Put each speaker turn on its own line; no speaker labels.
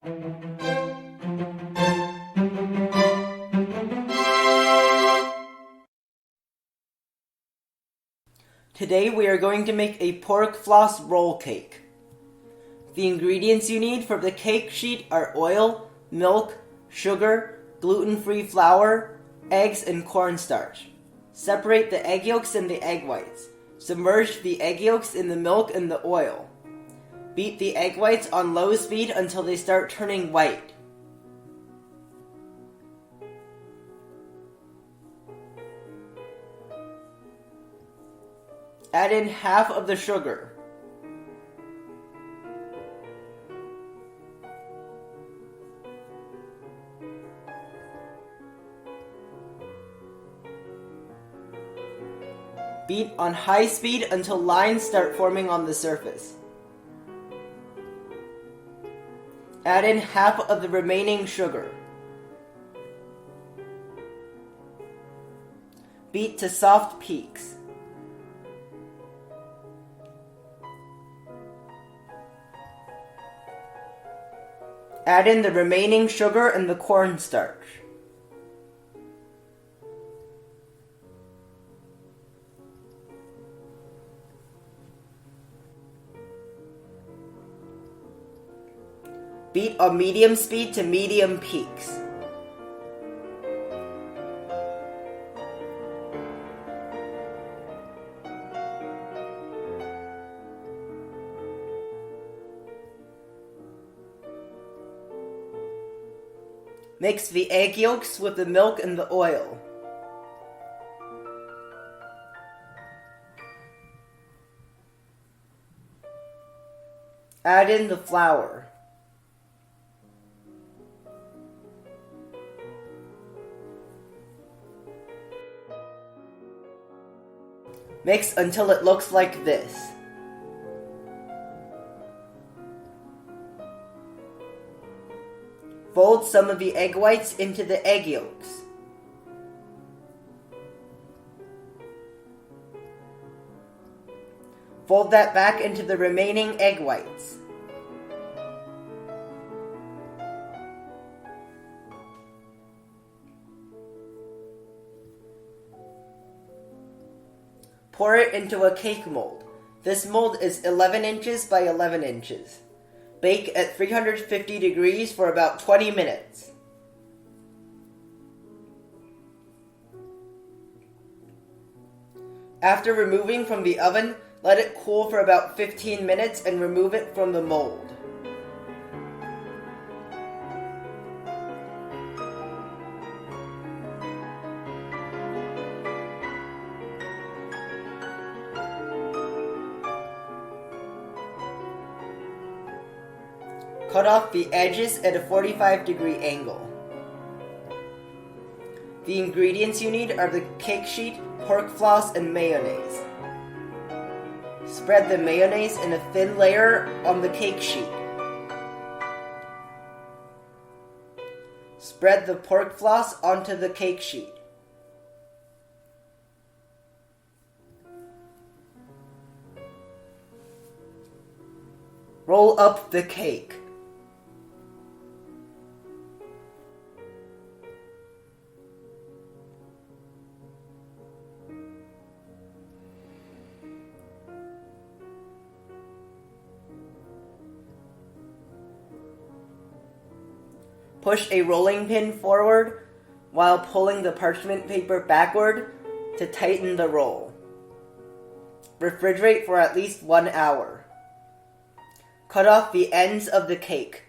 Today we are going to make a pork floss roll cake. The ingredients you need for the cake sheet are oil, milk, sugar, gluten-free flour, eggs, and cornstarch. Separate the egg yolks and the egg whites. Submerge the egg yolks in the milk and the oil. Beat the egg whites on low speed until they start turning white. Add in half of the sugar. Beat on high speed until lines start forming on the surface. Add in half of the remaining sugar. Beat to soft peaks. Add in the remaining sugar and the cornstarch. Beat on medium speed to medium peaks. Mix the egg yolks with the milk and the oil. Add in the flour. Mix until it looks like this. Fold some of the egg whites into the egg yolks. Fold that back into the remaining egg whites. Pour it into a cake mold. This mold is 11 inches by 11 inches. Bake at 350 degrees for about 20 minutes. After removing from the oven, let it cool for about 15 minutes and remove it from the mold. Cut off the edges at a 45-degree angle. The ingredients you need are the cake sheet, pork floss, and mayonnaise. Spread the mayonnaise in a thin layer on the cake sheet. Spread the pork floss onto the cake sheet. Roll up the cake. Push a rolling pin forward while pulling the parchment paper backward to tighten the roll. Refrigerate for at least 1 hour. Cut off the ends of the cake.